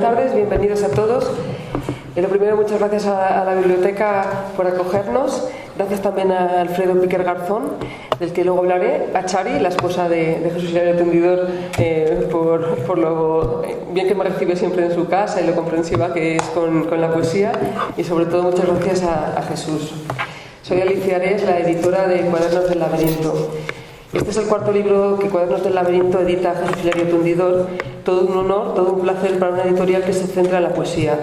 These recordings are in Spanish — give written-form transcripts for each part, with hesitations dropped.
tardes, bienvenidos a todos. Lo primero, muchas gracias a la biblioteca por acogernos. Gracias también a Alfredo Piquer Garzón, del que luego hablaré, a Chari, la esposa de Jesús Hilario Tundidor, por lo bien que me recibe siempre en su casa y lo comprensiva que es con la poesía. Y sobre todo muchas gracias a Jesús. Soy Alicia Ares, la editora de Cuadernos del Laberinto. Este es el cuarto libro que Cuadernos del Laberinto edita Jesús Hilario Tundidor. Todo un honor, todo un placer para una editorial que se centra en la poesía.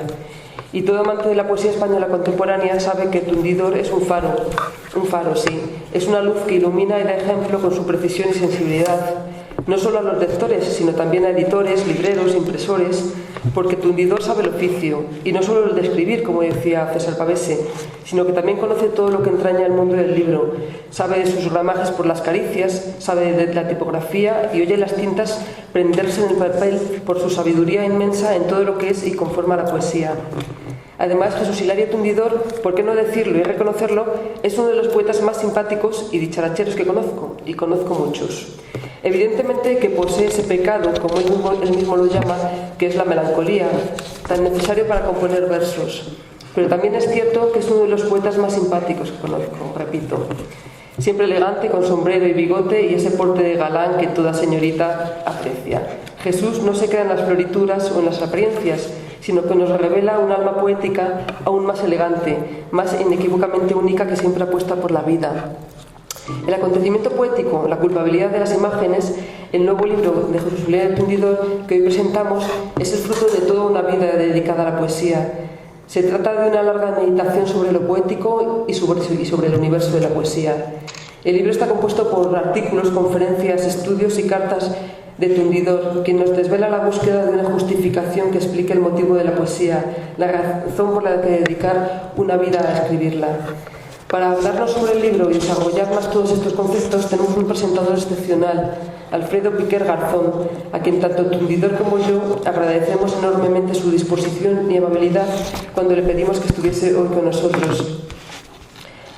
Y todo amante de la poesía española contemporánea sabe que Tundidor es un faro, sí. Es una luz que ilumina y da ejemplo con su precisión y sensibilidad, no solo a los lectores, sino también a editores, libreros, impresores, porque Tundidor sabe el oficio, y no solo el de escribir, como decía César Pavese, sino que también conoce todo lo que entraña el mundo del libro, sabe de sus ramajes por las caricias, sabe de la tipografía y oye las tintas prenderse en el papel por su sabiduría inmensa en todo lo que es y conforma la poesía. Además, Jesús Hilario Tundidor, por qué no decirlo y reconocerlo, es uno de los poetas más simpáticos y dicharacheros que conozco, y conozco muchos. Evidentemente que posee ese pecado, como él mismo lo llama, que es la melancolía, tan necesario para componer versos. Pero también es cierto que es uno de los poetas más simpáticos que conozco, repito. Siempre elegante, con sombrero y bigote y ese porte de galán que toda señorita aprecia. Jesús no se queda en las florituras o en las apariencias, sino que nos revela un alma poética aún más elegante, más inequívocamente única, que siempre apuesta por la vida. El acontecimiento poético, la culpabilidad de las imágenes, el nuevo libro de Jesús Hilario Tundidor que hoy presentamos, es el fruto de toda una vida dedicada a la poesía. Se trata de una larga meditación sobre lo poético y sobre el universo de la poesía. El libro está compuesto por artículos, conferencias, estudios y cartas de Tundidor, quien nos desvela la búsqueda de una justificación que explique el motivo de la poesía, la razón por la que dedicar una vida a escribirla. Para hablarnos sobre el libro y desarrollar más todos estos conceptos, tenemos un presentador excepcional, Alfredo Piquer Garzón, a quien tanto Tundidor como yo agradecemos enormemente su disposición y amabilidad cuando le pedimos que estuviese hoy con nosotros.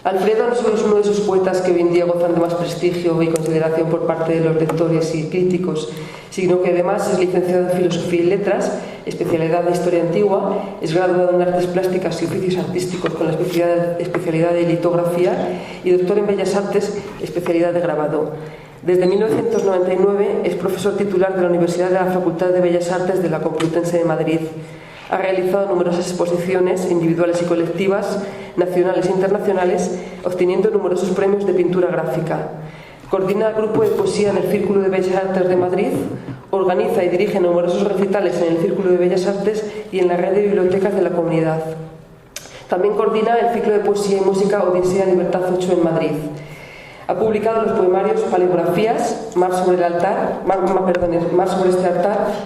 Alfredo no solo es uno de esos poetas que hoy en día gozan de más prestigio y consideración por parte de los lectores y críticos, sino que además es licenciado en Filosofía y Letras, especialidad de Historia Antigua, es graduado en Artes Plásticas y Oficios Artísticos con la especialidad de Litografía y doctor en Bellas Artes, especialidad de Grabado. Desde 1999 es profesor titular de la Universidad de la Facultad de Bellas Artes de la Complutense de Madrid. Ha realizado numerosas exposiciones individuales y colectivas, nacionales e internacionales, obteniendo numerosos premios de pintura gráfica. Coordina el grupo de poesía del Círculo de Bellas Artes de Madrid, organiza y dirige numerosos recitales en el Círculo de Bellas Artes y en la red de bibliotecas de la comunidad. También coordina el ciclo de poesía y música Odisea Libertad 8 en Madrid. Ha publicado los poemarios Paleografías, Mar sobre este altar,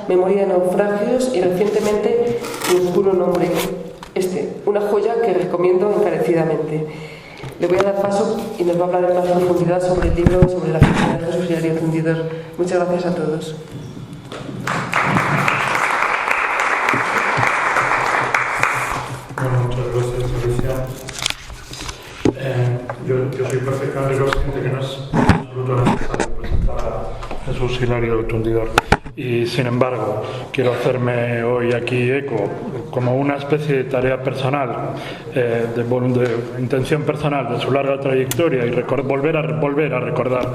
Memoria de naufragios y recientemente Un oscuro nombre, una joya que recomiendo encarecidamente. Le voy a dar paso y nos va a hablar en más profundidad sobre el libro y sobre la figura de Jesús Hilario Tundidor. Muchas gracias a todos. Bueno, muchas gracias, Alicia. Yo soy perfectamente consciente que no es absolutamente necesario presentar a Jesús Hilario Tundidor. Y sin embargo, quiero hacerme hoy aquí eco, como una especie de tarea personal, de intención personal de su larga trayectoria y volver a recordar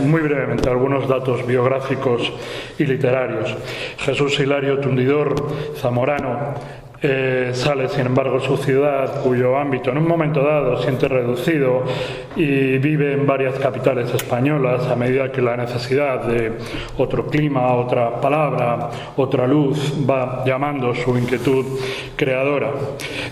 muy brevemente algunos datos biográficos y literarios. Jesús Hilario Tundidor, zamorano, sale sin embargo su ciudad, cuyo ámbito en un momento dado siente reducido, y vive en varias capitales españolas a medida que la necesidad de otro clima, otra palabra, otra luz va llamando su inquietud creadora.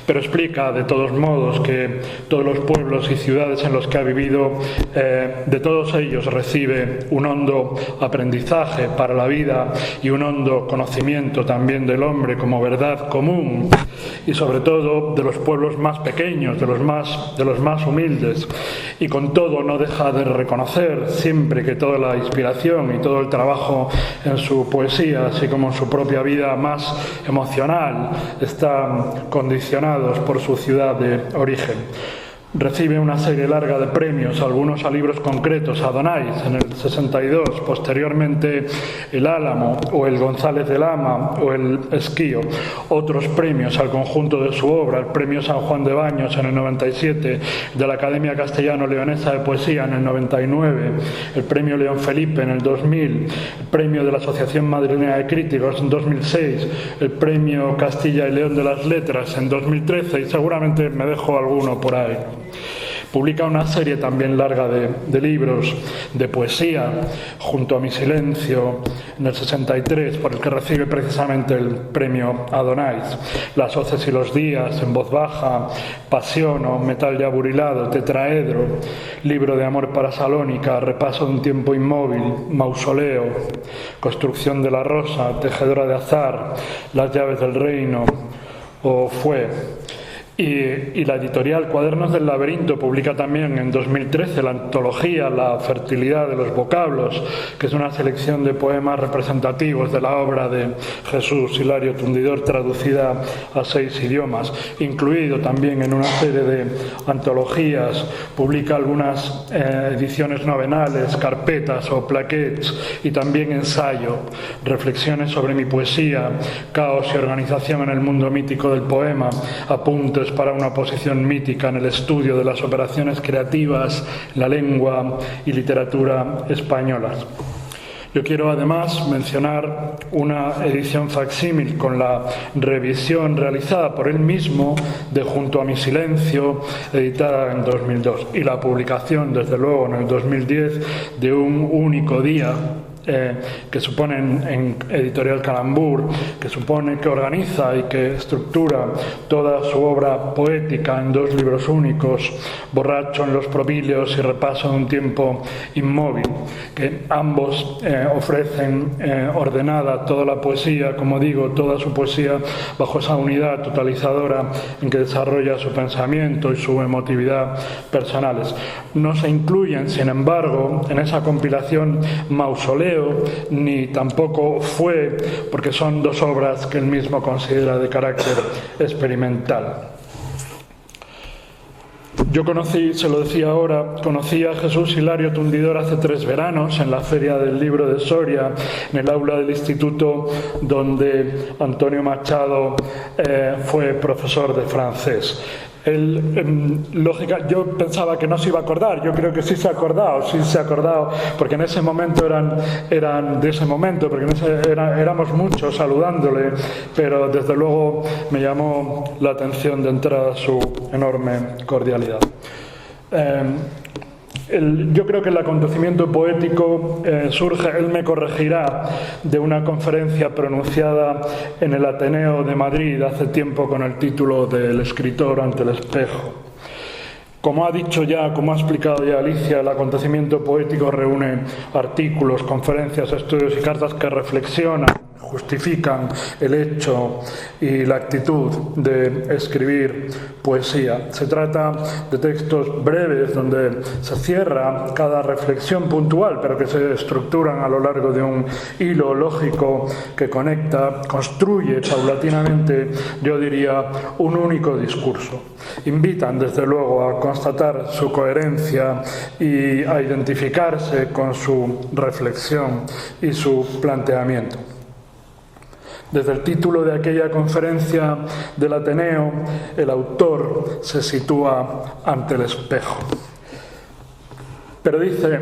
Pero explica de todos modos que todos los pueblos y ciudades en los que ha vivido, de todos ellos recibe un hondo aprendizaje para la vida y un hondo conocimiento también del hombre como verdad común, y sobre todo de los pueblos más pequeños, de los más humildes. Y con todo no deja de reconocer siempre que toda la inspiración y todo el trabajo en su poesía, así como en su propia vida más emocional, están condicionados por su ciudad de origen. Recibe una serie larga de premios, algunos a libros concretos, Adonais en el 62, posteriormente el Álamo o el González de Lama o el Esquío, otros premios al conjunto de su obra, el premio San Juan de Baños en el 97, de la Academia Castellano-Leonesa de Poesía en el 99, el premio León Felipe en el 2000, el premio de la Asociación Madrileña de Críticos en 2006, el premio Castilla y León de las Letras en 2013 y seguramente me dejo alguno por ahí. Publica una serie también larga de libros de poesía, Junto a mi silencio, en el 63, por el que recibe precisamente el premio Adonais, Las hoces y los días, en voz baja, Pasión o Metal ya burilado, Tetraedro, Libro de amor para Salónica, Repaso de un tiempo inmóvil, Mausoleo, Construcción de la rosa, Tejedora de azar, Las llaves del reino, o Fue. Y la editorial Cuadernos del Laberinto publica también en 2013 la antología La fertilidad de los vocablos, que es una selección de poemas representativos de la obra de Jesús Hilario Tundidor, traducida a 6 idiomas, incluido también en una serie de antologías. Publica algunas ediciones novenales, carpetas o plaquettes, y también ensayo, Reflexiones sobre mi poesía, Caos y organización en el mundo mítico del poema, Apuntes para una posición mítica en el estudio de las operaciones creativas, la lengua y literatura españolas. Yo quiero además mencionar una edición facsímil con la revisión realizada por él mismo de Junto a mi silencio, editada en 2002, y la publicación, desde luego, en el 2010 de Un único día, que supone en Editorial Calambur, que organiza y que estructura toda su obra poética en 2 libros únicos, Borracho en los Probilios y Repaso de un tiempo inmóvil, que ambos ofrecen ordenada toda la poesía, como digo, toda su poesía bajo esa unidad totalizadora en que desarrolla su pensamiento y su emotividad personales. No se incluyen, sin embargo, en esa compilación Mausoleo, ni tampoco Fue, porque son 2 obras que él mismo considera de carácter experimental. Yo se lo decía ahora, conocí a Jesús Hilario Tundidor hace 3 veranos en la Feria del Libro de Soria, en el aula del instituto donde Antonio Machado fue profesor de francés. Yo pensaba que no se iba a acordar, yo creo que sí se ha acordado, porque en ese momento éramos muchos saludándole, pero desde luego me llamó la atención de entrada su enorme cordialidad. Yo creo que el acontecimiento poético surge, él me corregirá, de una conferencia pronunciada en el Ateneo de Madrid hace tiempo con el título de El escritor ante el espejo. Como ha explicado ya Alicia, el acontecimiento poético reúne artículos, conferencias, estudios y cartas que reflexionan, justifican el hecho y la actitud de escribir poesía. Se trata de textos breves donde se cierra cada reflexión puntual, pero que se estructuran a lo largo de un hilo lógico que construye paulatinamente, yo diría, un único discurso. Invitan, desde luego, a constatar su coherencia y a identificarse con su reflexión y su planteamiento. Desde el título de aquella conferencia del Ateneo, el autor se sitúa ante el espejo. Pero dice,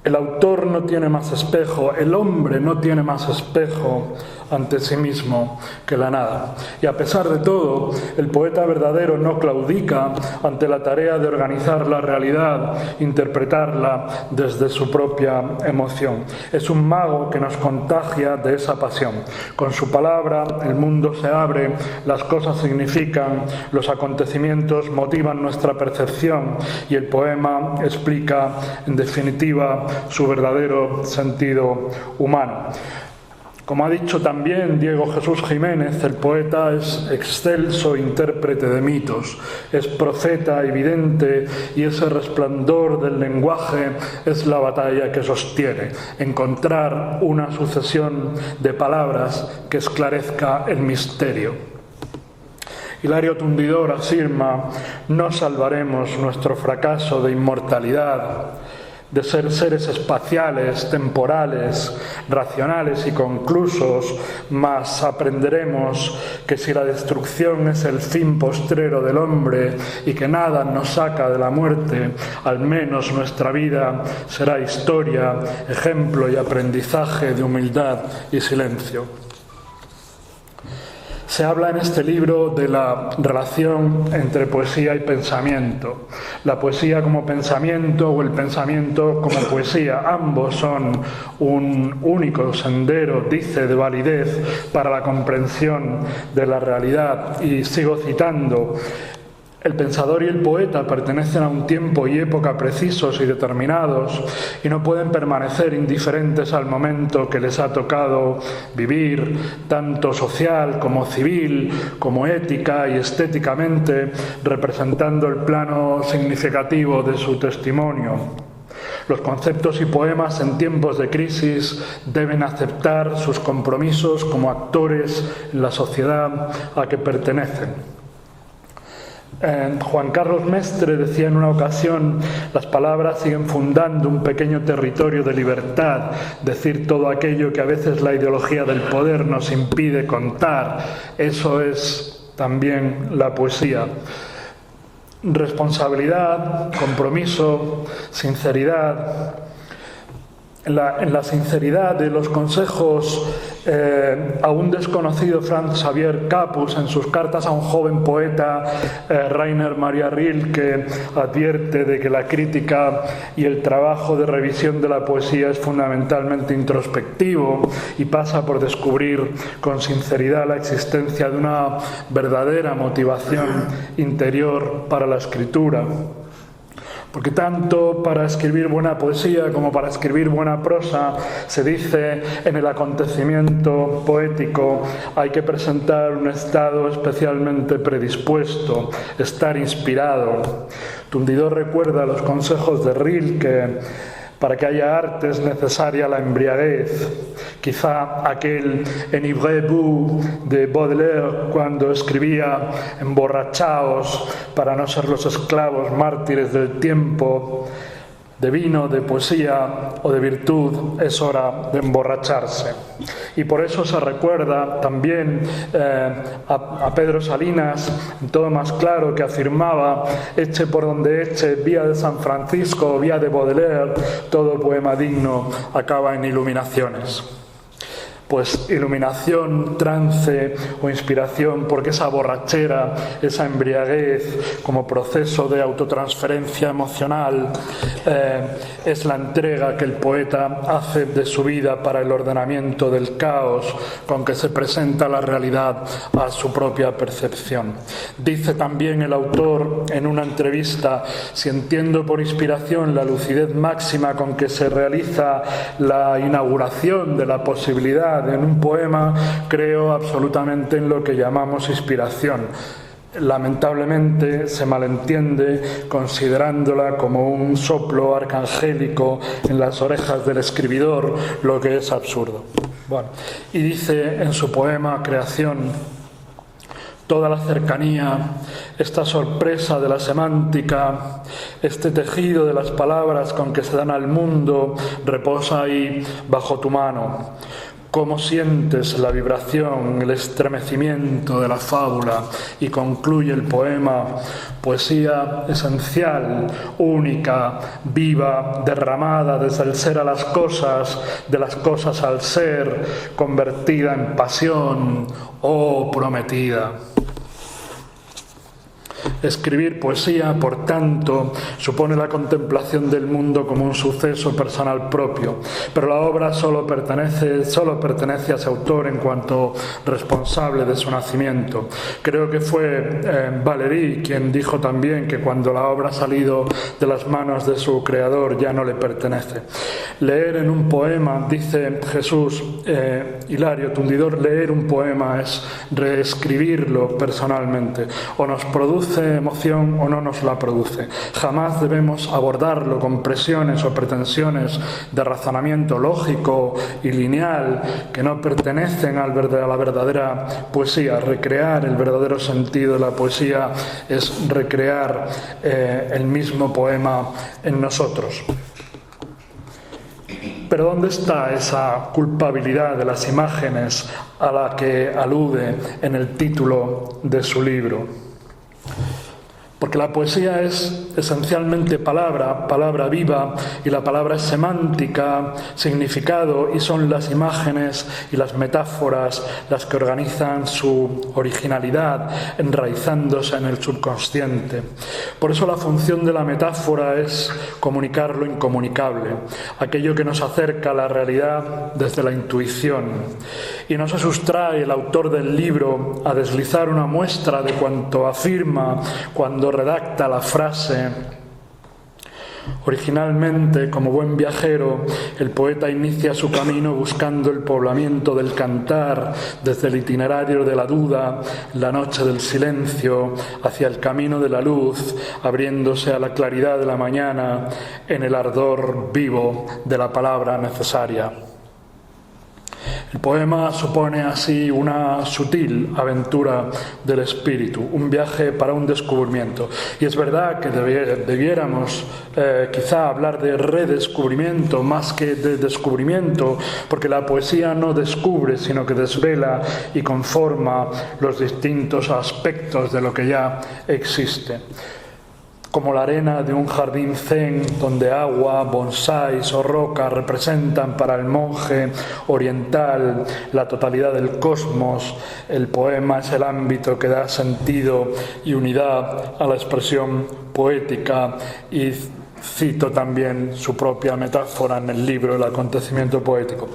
el autor no tiene más espejo, el hombre no tiene más espejo ante sí mismo que la nada. Y a pesar de todo, el poeta verdadero no claudica ante la tarea de organizar la realidad, interpretarla desde su propia emoción. Es un mago que nos contagia de esa pasión. Con su palabra el mundo se abre, las cosas significan, los acontecimientos motivan nuestra percepción y el poema explica, en definitiva, su verdadero sentido humano. Como ha dicho también Diego Jesús Jiménez, el poeta es excelso intérprete de mitos, es profeta evidente y ese resplandor del lenguaje es la batalla que sostiene, encontrar una sucesión de palabras que esclarezca el misterio. Hilario Tundidor afirma: no salvaremos nuestro fracaso de inmortalidad, de ser seres espaciales, temporales, racionales y conclusos, mas aprenderemos que si la destrucción es el fin postrero del hombre y que nada nos saca de la muerte, al menos nuestra vida será historia, ejemplo y aprendizaje de humildad y silencio. Se habla en este libro de la relación entre poesía y pensamiento. La poesía como pensamiento o el pensamiento como poesía. Ambos son un único sendero, dice, de validez para la comprensión de la realidad. Y sigo citando: el pensador y el poeta pertenecen a un tiempo y época precisos y determinados y no pueden permanecer indiferentes al momento que les ha tocado vivir, tanto social como civil, como ética y estéticamente, representando el plano significativo de su testimonio. Los conceptos y poemas en tiempos de crisis deben aceptar sus compromisos como actores en la sociedad a que pertenecen. Juan Carlos Mestre decía en una ocasión: las palabras siguen fundando un pequeño territorio de libertad, decir todo aquello que a veces la ideología del poder nos impide contar. Eso es también la poesía. Responsabilidad, compromiso, sinceridad. En la sinceridad de los consejos a un desconocido Franz Xavier Capus en sus cartas a un joven poeta, Rainer Maria Rilke, advierte de que la crítica y el trabajo de revisión de la poesía es fundamentalmente introspectivo y pasa por descubrir con sinceridad la existencia de una verdadera motivación interior para la escritura. Porque tanto para escribir buena poesía como para escribir buena prosa, se dice en el acontecimiento poético, hay que presentar un estado especialmente predispuesto, estar inspirado. Tundidor recuerda los consejos de Rilke: para que haya arte es necesaria la embriaguez. Quizá aquel Enivrez-vous de Baudelaire, cuando escribía: emborrachaos para no ser los esclavos mártires del tiempo. De vino, de poesía o de virtud es hora de emborracharse. Y por eso se recuerda también a Pedro Salinas, en Todo más claro, que afirmaba: eche por donde eche, vía de San Francisco o vía de Baudelaire, todo poema digno acaba en iluminaciones. Pues iluminación, trance o inspiración, porque esa borrachera, esa embriaguez como proceso de autotransferencia emocional es la entrega que el poeta hace de su vida para el ordenamiento del caos con que se presenta la realidad a su propia percepción. Dice también el autor en una entrevista: si entiendo por inspiración la lucidez máxima con que se realiza la inauguración de la posibilidad en un poema, creo absolutamente en lo que llamamos inspiración. Lamentablemente se malentiende considerándola como un soplo arcangélico en las orejas del escribidor, lo que es absurdo. Bueno, y dice en su poema Creación: toda la cercanía, esta sorpresa de la semántica, este tejido de las palabras con que se dan al mundo, reposa ahí bajo tu mano. Cómo sientes la vibración, el estremecimiento de la fábula, y concluye el poema: poesía esencial, única, viva, derramada desde el ser a las cosas, de las cosas al ser, convertida en pasión, oh prometida. Escribir poesía, por tanto, supone la contemplación del mundo como un suceso personal propio, pero la obra solo pertenece a ese autor en cuanto responsable de su nacimiento. Creo que fue Valéry quien dijo también que cuando la obra ha salido de las manos de su creador ya no le pertenece. Leer en un poema, dice Jesús Hilario Tundidor, leer un poema es reescribirlo personalmente, o nos produce produce emoción o no nos la produce. Jamás debemos abordarlo con presiones o pretensiones de razonamiento lógico y lineal que no pertenecen a la verdadera poesía. Recrear el verdadero sentido de la poesía es recrear el mismo poema en nosotros. Pero ¿dónde está esa culpabilidad de las imágenes a la que alude en el título de su libro? Porque la poesía es esencialmente palabra viva, y la palabra es semántica, significado, y son las imágenes y las metáforas las que organizan su originalidad, enraizándose en el subconsciente. Por eso la función de la metáfora es comunicar lo incomunicable, aquello que nos acerca a la realidad desde la intuición. Y no se sustrae el autor del libro a deslizar una muestra de cuanto afirma cuando redacta la frase. Originalmente, como buen viajero, el poeta inicia su camino buscando el poblamiento del cantar, desde el itinerario de la duda, la noche del silencio, hacia el camino de la luz, abriéndose a la claridad de la mañana en el ardor vivo de la palabra necesaria. El poema supone así una sutil aventura del espíritu, un viaje para un descubrimiento. Y es verdad que debiéramos quizá hablar de redescubrimiento más que de descubrimiento, porque la poesía no descubre, sino que desvela y conforma los distintos aspectos de lo que ya existe. Como la arena de un jardín zen donde agua, bonsáis o roca representan para el monje oriental la totalidad del cosmos, el poema es el ámbito que da sentido y unidad a la expresión poética, y cito también su propia metáfora en el libro El acontecimiento poético.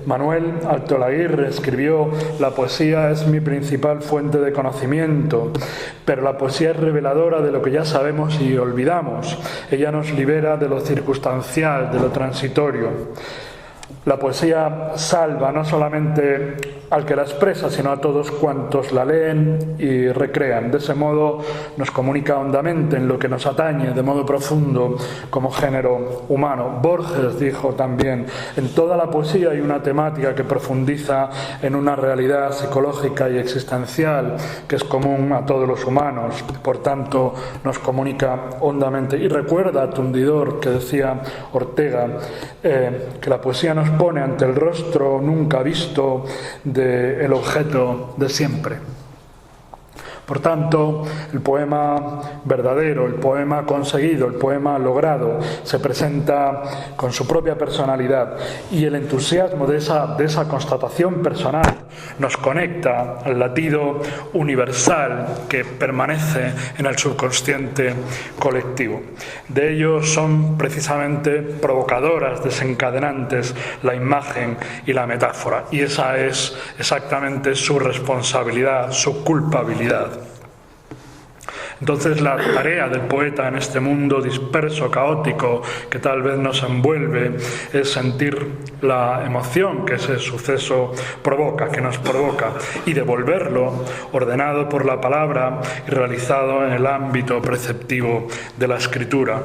Manuel Altolaguirre escribió: la poesía es mi principal fuente de conocimiento, pero la poesía es reveladora de lo que ya sabemos y olvidamos. Ella nos libera de lo circunstancial, de lo transitorio. La poesía salva no solamente al que la expresa, sino a todos cuantos la leen y recrean. De ese modo nos comunica hondamente en lo que nos atañe de modo profundo como género humano. Borges dijo también: en toda la poesía hay una temática que profundiza en una realidad psicológica y existencial que es común a todos los humanos, por tanto nos comunica hondamente. Y recuerda a Tundidor que decía Ortega que la poesía nos pone ante el rostro nunca visto del objeto de siempre. Por tanto, el poema verdadero, el poema conseguido, el poema logrado, se presenta con su propia personalidad, y el entusiasmo de esa constatación personal nos conecta al latido universal que permanece en el subconsciente colectivo. De ello son precisamente provocadoras, desencadenantes, la imagen y la metáfora, y esa es exactamente su responsabilidad, su culpabilidad. Entonces la tarea del poeta en este mundo disperso, caótico, que tal vez nos envuelve, es sentir la emoción que ese suceso provoca, que nos provoca, y devolverlo ordenado por la palabra y realizado en el ámbito preceptivo de la escritura.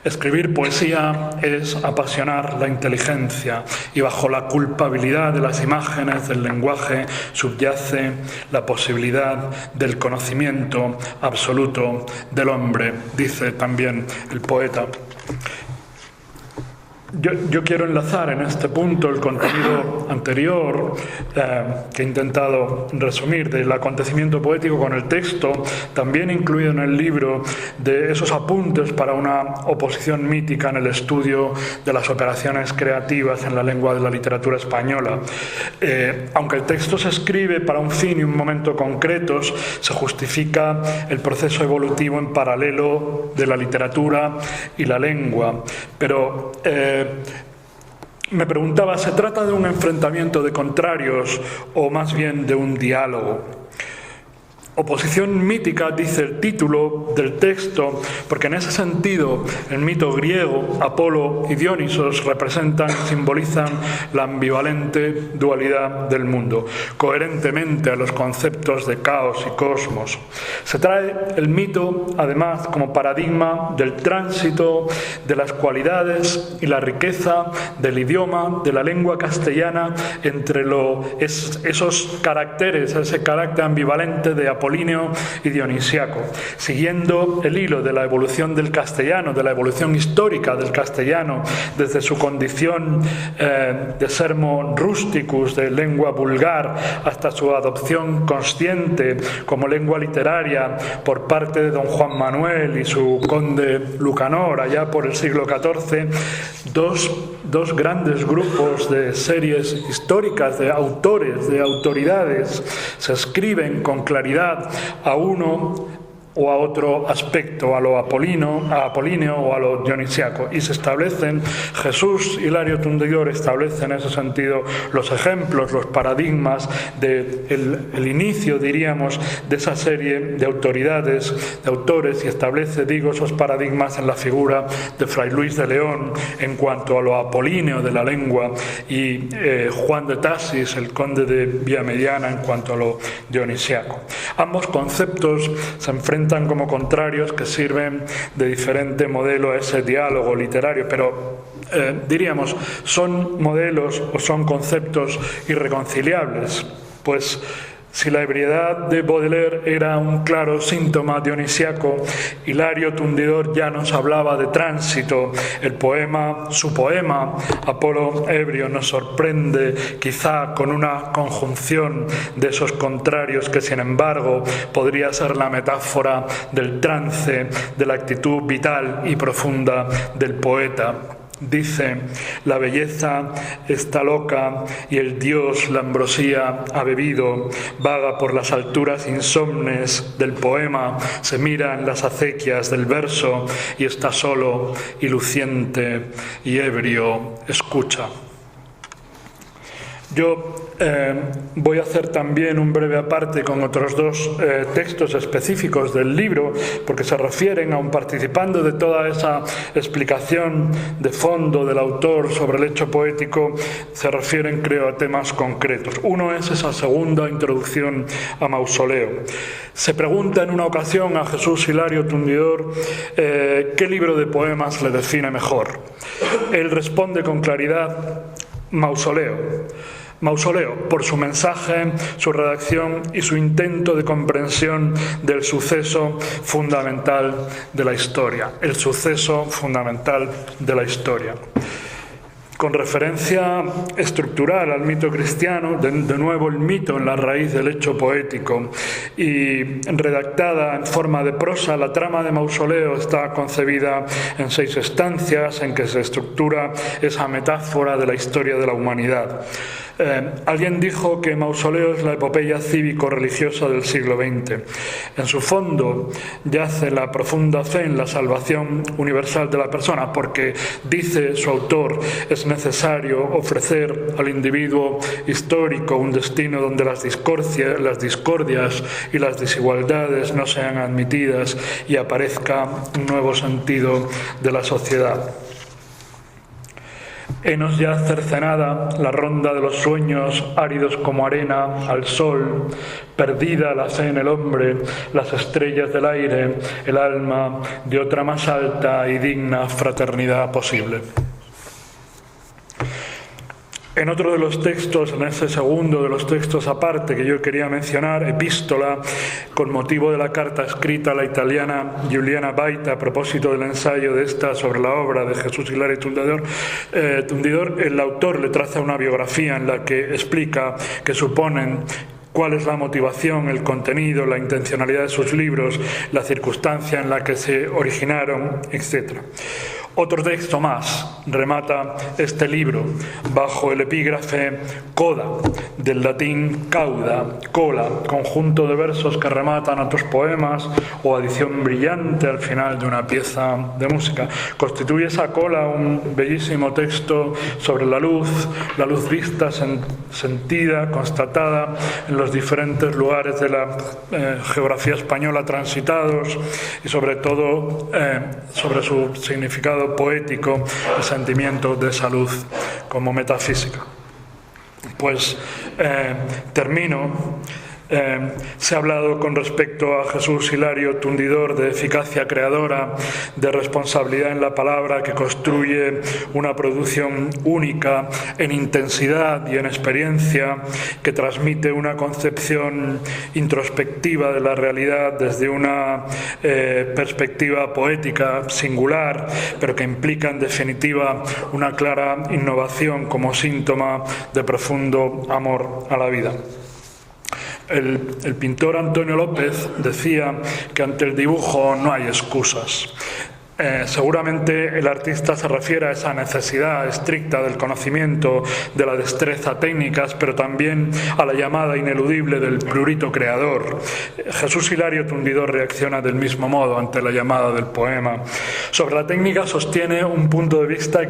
Escribir poesía es apasionar la inteligencia, y bajo la culpabilidad de las imágenes del lenguaje subyace la posibilidad del conocimiento absoluto del hombre, dice también el poeta. Yo quiero enlazar en este punto el contenido anterior que he intentado resumir del acontecimiento poético con el texto, también incluido en el libro, de esos apuntes para una oposición mítica en el estudio de las operaciones creativas en la lengua de la literatura española. Aunque el texto se escribe para un fin y un momento concretos, se justifica el proceso evolutivo en paralelo de la literatura y la lengua. Pero me preguntaba, ¿se trata de un enfrentamiento de contrarios o más bien de un diálogo? Oposición mítica, dice el título del texto, porque en ese sentido el mito griego, Apolo y Dionisos, representan y simbolizan la ambivalente dualidad del mundo, coherentemente a los conceptos de caos y cosmos. Se trae el mito, además, como paradigma del tránsito de las cualidades y la riqueza del idioma, de la lengua castellana, entre esos caracteres, ese carácter ambivalente de Apolíneo y Dionisiaco, siguiendo el hilo de la evolución del castellano, de la evolución histórica del castellano, desde su condición de sermo rusticus, de lengua vulgar, hasta su adopción consciente como lengua literaria por parte de don Juan Manuel y su conde Lucanor, allá por el siglo XIV, dos grandes grupos de series históricas, de autores, de autoridades, se escriben con claridad a uno o a otro aspecto, a lo apolíneo o a lo dionisiaco, y se establecen, Jesús Hilario Tundidor establece en ese sentido los ejemplos, los paradigmas del inicio, diríamos, de esa serie de autoridades, de autores, y establece, digo, esos paradigmas en la figura de Fray Luis de León en cuanto a lo apolíneo de la lengua, y Juan de Tasis, el conde de Villamediana, en cuanto a lo dionisiaco. Ambos conceptos se enfrentan como contrarios que sirven de diferente modelo a ese diálogo literario, pero diríamos, son modelos o son conceptos irreconciliables, pues si la ebriedad de Baudelaire era un claro síntoma dionisiaco, Hilario Tundidor ya nos hablaba de tránsito. Su poema, Apolo ebrio, nos sorprende quizá con una conjunción de esos contrarios que, sin embargo, podría ser la metáfora del trance, de la actitud vital y profunda del poeta. Dice: la belleza está loca y el dios la ambrosía ha bebido, vaga por las alturas insomnes del poema, se mira en las acequias del verso y está solo y luciente y ebrio escucha. Yo voy a hacer también un breve aparte con otros dos textos específicos del libro, porque se refieren, aun participando de toda esa explicación de fondo del autor sobre el hecho poético, se refieren, creo, a temas concretos. Uno es esa segunda introducción a Mausoleo. Se pregunta en una ocasión a Jesús Hilario Tundidor qué libro de poemas le define mejor. Él responde con claridad: Mausoleo. Mausoleo, por su mensaje, su redacción y su intento de comprensión del suceso fundamental de la historia. El suceso fundamental de la historia. Con referencia estructural al mito cristiano, de nuevo el mito en la raíz del hecho poético, y redactada en forma de prosa, la trama de Mausoleo está concebida en 6 estancias en que se estructura esa metáfora de la historia de la humanidad. Alguien dijo que Mausoleo es la epopeya cívico-religiosa del siglo XX. En su fondo yace la profunda fe en la salvación universal de la persona, porque, dice su autor, es necesario ofrecer al individuo histórico un destino donde las discordias y las desigualdades no sean admitidas y aparezca un nuevo sentido de la sociedad. Henos ya cercenada la ronda de los sueños, áridos como arena al sol, perdida la fe en el hombre, las estrellas del aire, el alma de otra más alta y digna fraternidad posible. En otro de los textos, en ese segundo de los textos aparte que yo quería mencionar, Epístola, con motivo de la carta escrita a la italiana Giuliana Baita a propósito del ensayo de esta sobre la obra de Jesús Hilario Tundidor, el autor le traza una biografía en la que explica que suponen cuál es la motivación, el contenido, la intencionalidad de sus libros, la circunstancia en la que se originaron, etc. Otro texto más remata este libro bajo el epígrafe coda, del latín cauda, cola, conjunto de versos que rematan otros poemas o adición brillante al final de una pieza de música. Constituye esa cola un bellísimo texto sobre la luz vista, sentida, constatada en los diferentes lugares de la geografía española transitados y sobre todo sobre su significado poético, el sentimiento de esa luz como metafísica. Pues termino. Se ha hablado con respecto a Jesús Hilario Tundidor de eficacia creadora, de responsabilidad en la palabra que construye una producción única en intensidad y en experiencia, que transmite una concepción introspectiva de la realidad desde una perspectiva poética singular, pero que implica en definitiva una clara innovación como síntoma de profundo amor a la vida. El pintor Antonio López decía que ante el dibujo no hay excusas. Seguramente el artista se refiere a esa necesidad estricta del conocimiento, de la destreza técnicas, pero también a la llamada ineludible del prurito creador. Jesús Hilario Tundidor reacciona del mismo modo ante la llamada del poema. Sobre la técnica sostiene el punto de vista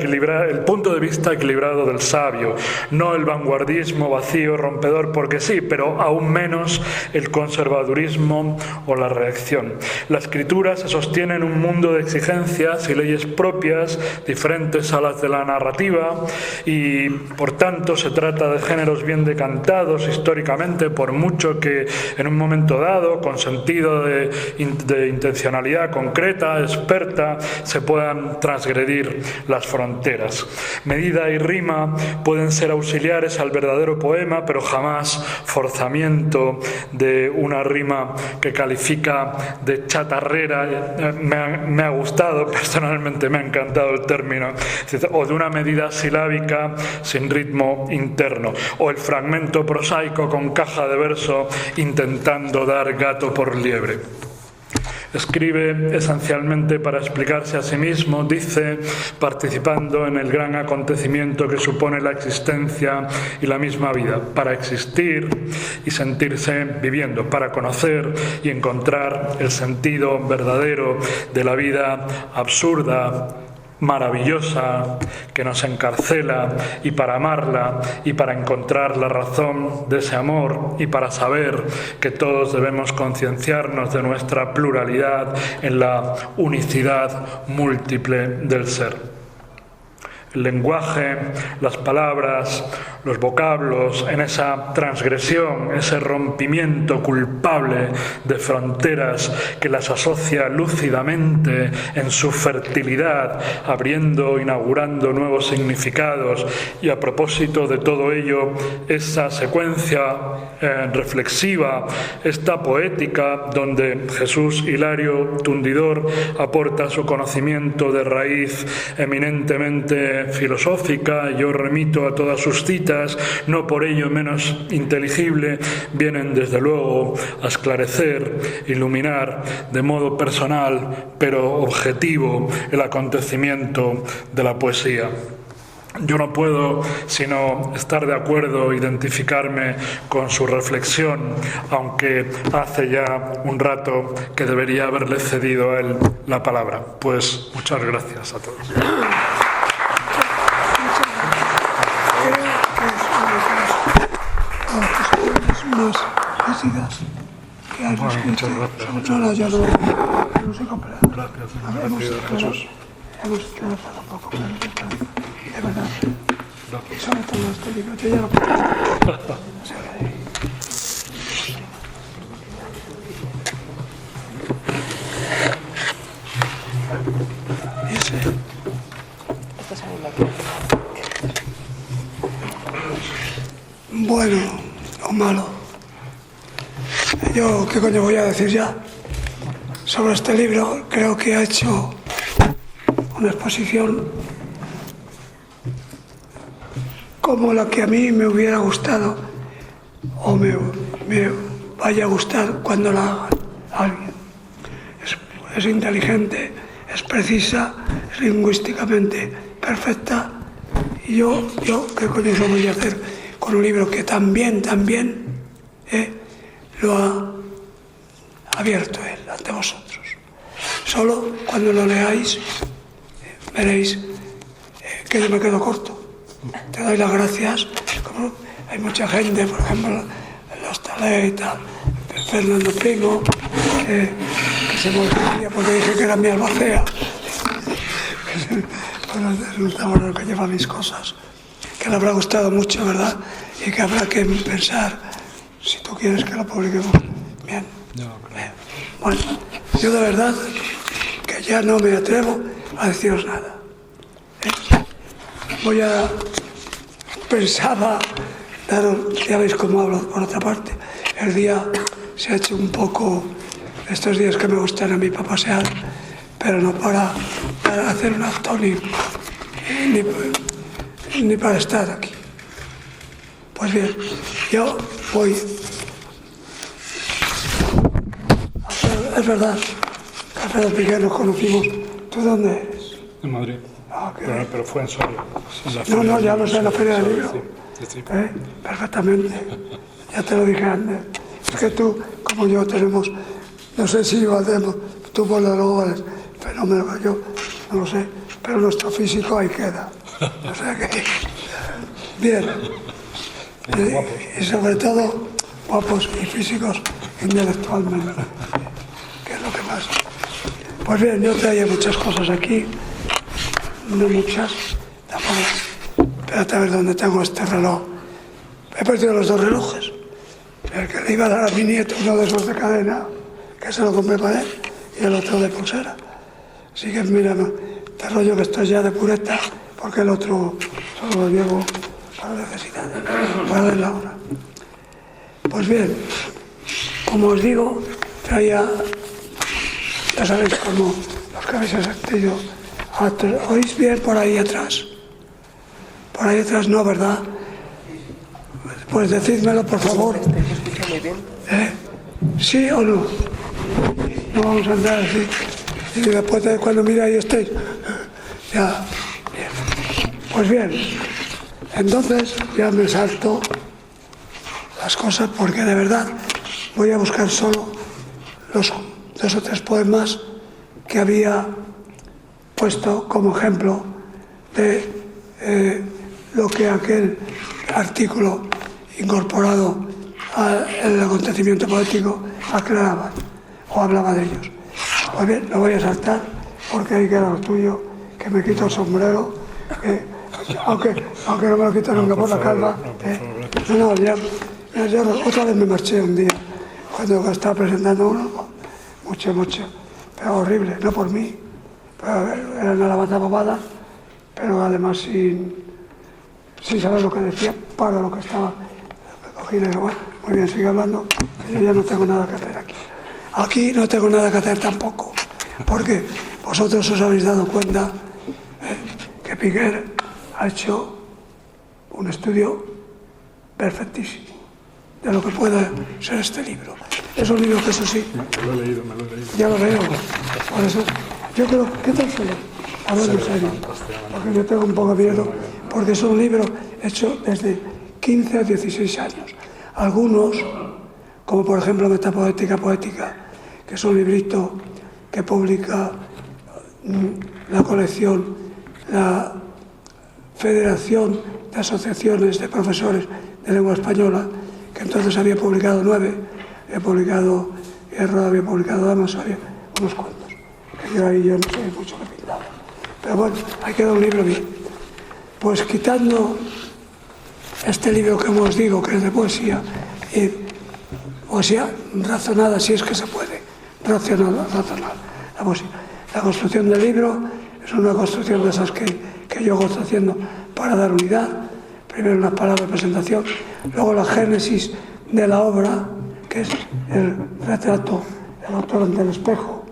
equilibrado del sabio, no el vanguardismo vacío, rompedor porque sí, pero aún menos el conservadurismo o la reacción. La escritura se sostiene en un mundo de exigencias y leyes propias diferentes a las de la narrativa y por tanto se trata de géneros bien decantados históricamente, por mucho que en un momento dado, con sentido de intencionalidad concreta, experta, se puedan transgredir las fronteras. Medida y rima pueden ser auxiliares al verdadero poema, pero jamás forzamiento de una rima que califica de chatarrera. Me ha gustado, personalmente me ha encantado el término, o de una medida silábica sin ritmo interno, o el fragmento prosaico con caja de verso intentando dar gato por liebre. Escribe esencialmente para explicarse a sí mismo, dice, participando en el gran acontecimiento que supone la existencia y la misma vida, para existir y sentirse viviendo, para conocer y encontrar el sentido verdadero de la vida absurda, maravillosa, que nos encarcela, y para amarla y para encontrar la razón de ese amor y para saber que todos debemos concienciarnos de nuestra pluralidad en la unicidad múltiple del ser. El lenguaje, las palabras, los vocablos, en esa transgresión, ese rompimiento culpable de fronteras que las asocia lúcidamente en su fertilidad, abriendo, inaugurando nuevos significados. Y a propósito de todo ello, esa secuencia reflexiva, esta poética, donde Jesús Hilario Tundidor aporta su conocimiento de raíz eminentemente filosófica, yo remito a todas sus citas, no por ello menos inteligible, vienen desde luego a esclarecer, iluminar de modo personal pero objetivo el acontecimiento de la poesía. Yo no puedo sino estar de acuerdo, identificarme con su reflexión, aunque hace ya un rato que debería haberle cedido a él la palabra. Pues muchas gracias a todos. Más ácidas que hay escrito. No se compra. Gracias, Jesús. Hemos trabajado un poco, de verdad. Y sobre todo este libro, yo ya lo puedo. Y ese. Bueno o malo. Yo, ¿qué coño voy a decir ya? Sobre este libro, creo que ha hecho una exposición como la que a mí me hubiera gustado o me vaya a gustar cuando la haga alguien. Es inteligente, es precisa, lingüísticamente perfecta. Y yo ¿qué coño eso voy a hacer con un libro que también lo ha abierto él ante vosotros? Solo cuando lo leáis veréis que yo me quedo corto. Te doy las gracias. Como hay mucha gente, por ejemplo, los Talé y tal, Fernando Primo, que se moriría porque dije que era mi albacea. Bueno, es un tablero que lleva mis cosas, que le habrá gustado mucho, ¿verdad? Y que habrá que pensar si tú quieres que lo publiquemos. Bien. Bueno, yo de verdad que ya no me atrevo a deciros nada. Pensaba daros, ya veis cómo hablo por otra parte. El día se ha hecho un poco, estos días que me gustan a mí para pasear, pero no para hacer un acto ni para estar aquí. Pues bien, yo voy. Es verdad que Alfredo Piquer nos conocimos. ¿Tú dónde eres? En Madrid. Ah, pero fue en Soria. No, ya lo sé, en la Feria del Libro. Sí. Perfectamente. Ya te lo dije antes. Es que tú, como yo, tenemos, no sé si valdremos, tú por luego vales fenómeno, yo no lo sé, pero nuestro físico ahí queda. O sea que, bien. Y sobre todo, guapos y físicos intelectualmente, que es lo que más. Pues bien, yo traía muchas cosas aquí, no muchas, tampoco. Espérate a ver dónde tengo este reloj. He perdido los dos relojes. El que le iba a dar a mi nieto, uno de esos de cadena, que se lo compré para él, y el otro de pulsera. Así que mira, te rollo que estoy ya de pureta, porque el otro solo lo llevo para necesidades, para ver la hora. Pues bien, como os digo, traía, ya sabéis, como los que habéis asistido, ¿oís bien por ahí atrás? Por ahí atrás no, ¿verdad? Pues decídmelo, por favor. ¿Sí o no? No vamos a andar así. Y después de cuando mira ahí estéis. Ya, bien. Pues bien, entonces ya me salto las cosas porque de verdad voy a buscar solo los 2 o 3 poemas que había puesto como ejemplo de lo que aquel artículo incorporado al acontecimiento poético aclaraba o hablaba de ellos. Pues bien, lo voy a saltar porque ahí queda lo tuyo, que me quito el sombrero, aunque no me lo quito nunca por la calva. No, ya otra vez me marché un día cuando estaba presentando uno, mucho, pero horrible, no por mí, pero era una alabanza bobada, pero además sin saber lo que decía, para lo que estaba. Cogí y bueno, muy bien, sigue hablando, que yo ya no tengo nada que hacer aquí. Aquí no tengo nada que hacer tampoco, porque vosotros os habéis dado cuenta que Piquer ha hecho un estudio perfectísimo de lo que puede ser este libro. Es un libro que eso sí. Me lo he leído. Ya lo veo. Por eso, yo creo, ¿qué tal se lee? Hablando en serio, porque yo tengo un poco de miedo, porque es un libro hecho desde 15 a 16 años. Algunos, como por ejemplo Metapoética Poética, que es un librito que publica la colección, la Federación de Asociaciones de Profesores de Lengua Española, que entonces había publicado 9, había publicado Guerra, había publicado Damas, había unos cuantos, que yo ahí yo no sé mucho que pintaba. Pero bueno, ahí queda un libro bien. Pues quitando este libro que os digo, que es de poesía, y poesía razonada, si es que se puede, razonada, la poesía. La construcción del libro es una construcción de esas que yo gozo haciendo para dar unidad. Primero unas palabras de presentación, luego la génesis de la obra, que es el retrato del autor ante el espejo.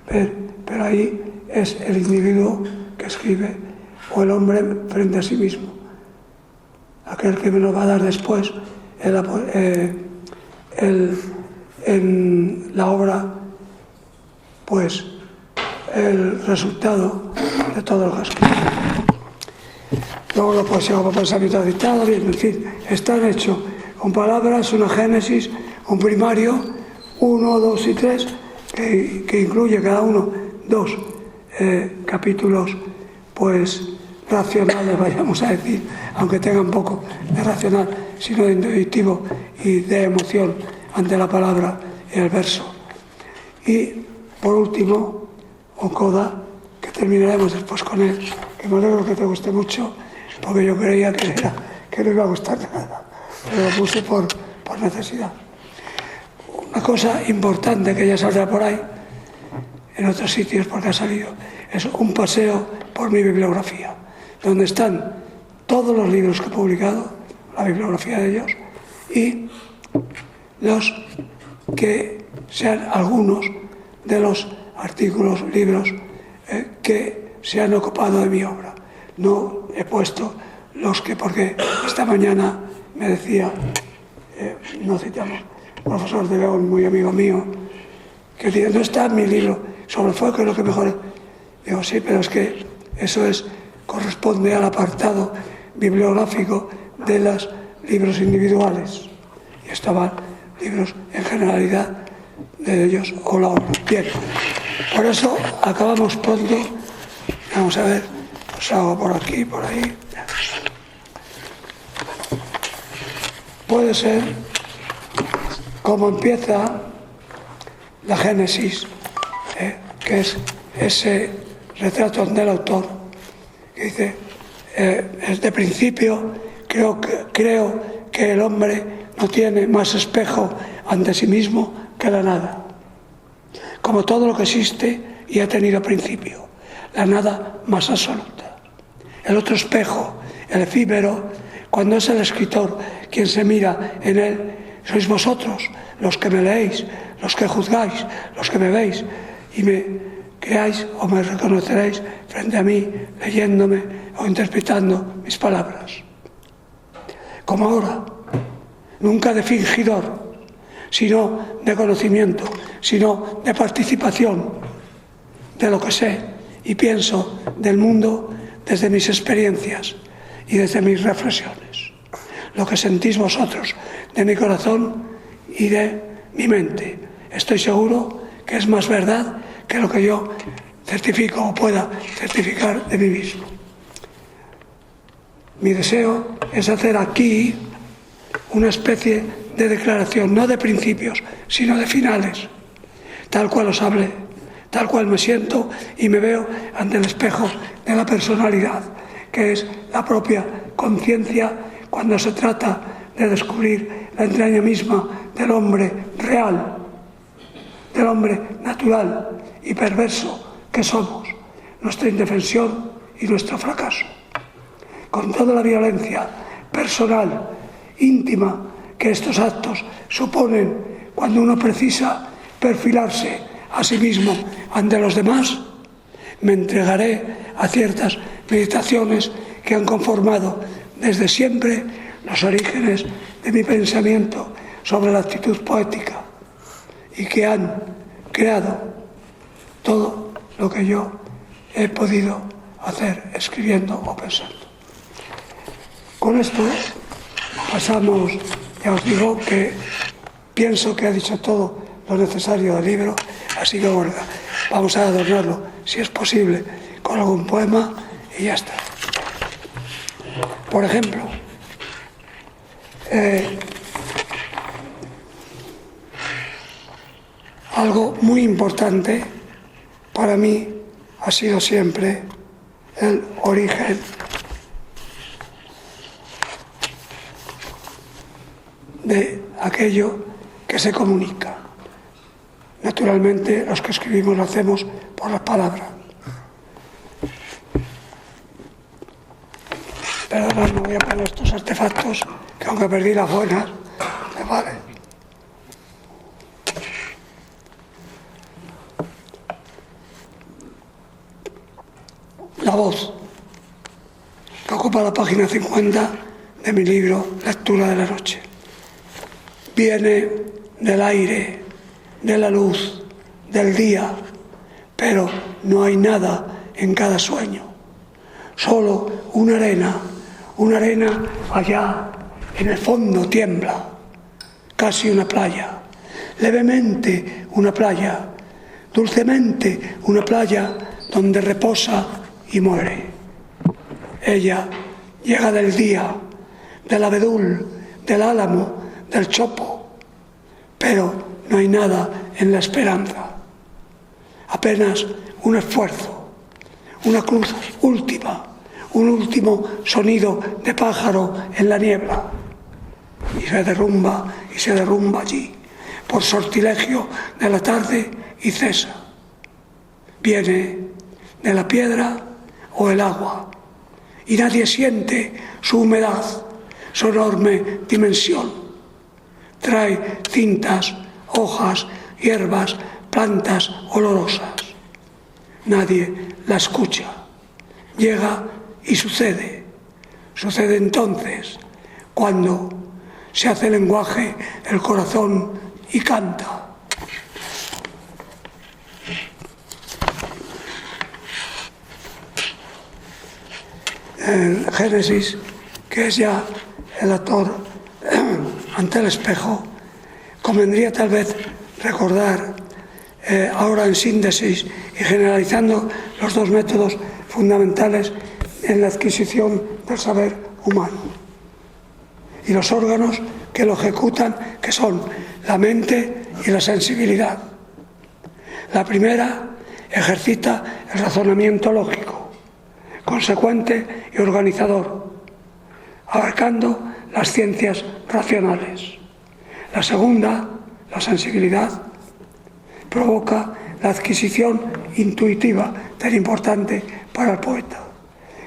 Pero ahí es el individuo que escribe o el hombre frente a sí mismo. Aquel que me lo va a dar después en la obra, pues el resultado de todo lo que escribo. Luego la poesía como pensamiento dictado, bien, en fin, están hechos con palabras, una génesis, un primario, 1, 2 y 3, que incluye cada uno 2 capítulos, pues racionales, vayamos a decir, aunque tengan poco de racional, sino de intuitivo y de emoción ante la palabra y el verso. Y por último, un coda, que terminaremos después con él, que me alegro que te guste mucho, porque yo creía que no iba a gustar nada, pero lo puse por necesidad. Una cosa importante que ya saldrá por ahí, en otros sitios porque ha salido, es un paseo por mi bibliografía, donde están todos los libros que he publicado, la bibliografía de ellos, y los que sean algunos de los artículos, libros que se han ocupado de mi obra. No he puesto los que, porque esta mañana me decía, no citamos, un profesor de León, muy amigo mío, que decía, no está en mi libro sobre el fuego, que es lo que mejor es. Digo, sí, pero es que eso corresponde al apartado bibliográfico de los libros individuales. Y estaban libros en generalidad de ellos o la obra. Bien, por eso acabamos pronto. Vamos a ver, os hago por aquí, por ahí. Puede ser como empieza la Génesis, que es ese retrato del autor, que dice, desde principio creo que el hombre no tiene más espejo ante sí mismo que la nada. Como todo lo que existe y ha tenido principio, la nada más absoluta. El otro espejo, el efímero, cuando es el escritor quien se mira en él, sois vosotros los que me leéis, los que juzgáis, los que me veis y me creáis o me reconoceréis frente a mí, leyéndome o interpretando mis palabras. Como ahora, nunca de fingidor, sino de conocimiento, sino de participación de lo que sé y pienso del mundo desde mis experiencias y desde mis reflexiones. Lo que sentís vosotros de mi corazón y de mi mente. Estoy seguro que es más verdad que lo que yo certifico o pueda certificar de mí mismo. Mi deseo es hacer aquí una especie de declaración, no de principios, sino de finales, tal cual os hablé, tal cual me siento y me veo ante el espejo de la personalidad, que es la propia conciencia cuando se trata de descubrir la entraña misma del hombre real, del hombre natural y perverso que somos, nuestra indefensión y nuestro fracaso. Con toda la violencia personal, íntima, que estos actos suponen cuando uno precisa perfilarse a sí mismo ante los demás, me entregaré a ciertas meditaciones que han conformado desde siempre los orígenes de mi pensamiento sobre la actitud poética y que han creado todo lo que yo he podido hacer escribiendo o pensando. Con esto pasamos, ya os digo que pienso que ha dicho todo lo necesario del libro, así que bueno, vamos a adornarlo, si es posible, con algún poema y ya está. Por ejemplo, algo muy importante para mí ha sido siempre el origen de aquello que se comunica. Naturalmente, los que escribimos lo hacemos por las palabras. Pero además no voy a poner estos artefactos, que aunque perdí las buenas, me valen. La voz, que ocupa la página 50 de mi libro Lectura de la Noche. Viene del aire, de la luz, del día, pero no hay nada en cada sueño. Solo una arena allá en el fondo tiembla, casi una playa, levemente una playa, dulcemente una playa donde reposa y muere. Ella llega del día, del abedul, del álamo, del chopo, pero no hay nada en la esperanza. Apenas un esfuerzo, una cruz última, un último sonido de pájaro en la niebla. Y se derrumba allí, por sortilegio de la tarde, y cesa. Viene de la piedra o el agua, y nadie siente su humedad, su enorme dimensión. Trae cintas, hojas, hierbas, plantas olorosas. Nadie la escucha. Llega y sucede. Sucede entonces cuando se hace lenguaje el corazón y canta. En Génesis, que es ya el actor ante el espejo, convendría tal vez recordar, ahora en síntesis y generalizando, los dos métodos fundamentales en la adquisición del saber humano y los órganos que lo ejecutan, que son la mente y la sensibilidad. La primera ejercita el razonamiento lógico, consecuente y organizador, abarcando las ciencias racionales. La segunda, la sensibilidad, provoca la adquisición intuitiva tan importante para el poeta,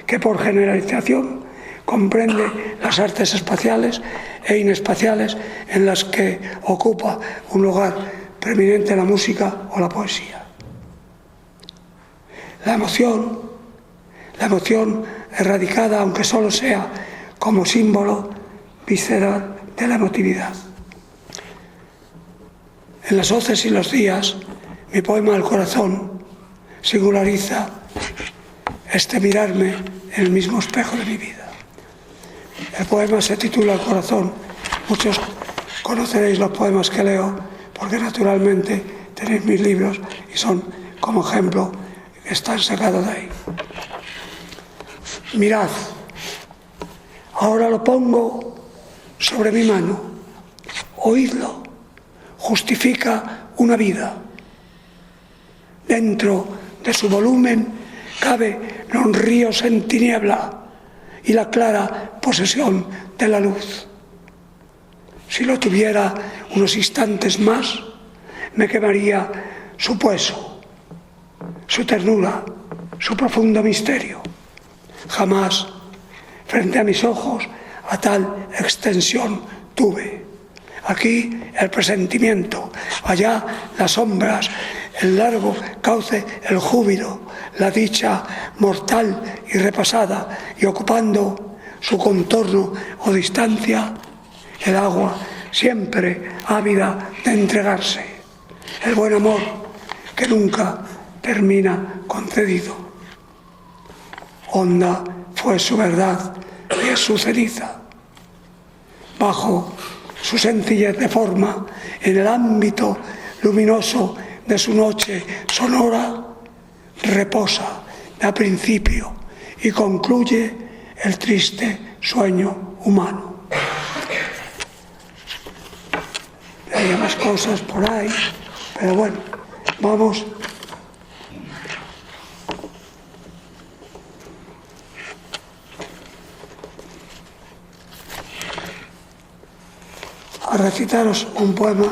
que por generalización comprende las artes espaciales e inespaciales en las que ocupa un lugar preeminente la música o la poesía. La emoción erradicada, aunque solo sea como símbolo visceral de la emotividad. En las hoces y los días, mi poema El corazón singulariza este mirarme en el mismo espejo de mi vida. El poema se titula El corazón. Muchos conoceréis los poemas que leo, porque naturalmente tenéis mis libros y son como ejemplo, están sacados de ahí. Mirad, ahora lo pongo sobre mi mano, oídlo, justifica una vida. Dentro de su volumen cabe los ríos en tiniebla y la clara posesión de la luz. Si lo tuviera unos instantes más, me quemaría su peso, su ternura, su profundo misterio. Jamás, frente a mis ojos, a tal extensión tuve. Aquí el presentimiento, allá las sombras, el largo cauce, el júbilo, la dicha mortal y repasada, y ocupando su contorno o distancia, el agua siempre ávida de entregarse, el buen amor que nunca termina concedido. Honda fue su verdad y es su ceniza. Bajo su sencillez de forma, en el ámbito luminoso de su noche sonora, reposa a principio y concluye el triste sueño humano. Hay más cosas por ahí, pero bueno, vamos a recitaros un poema.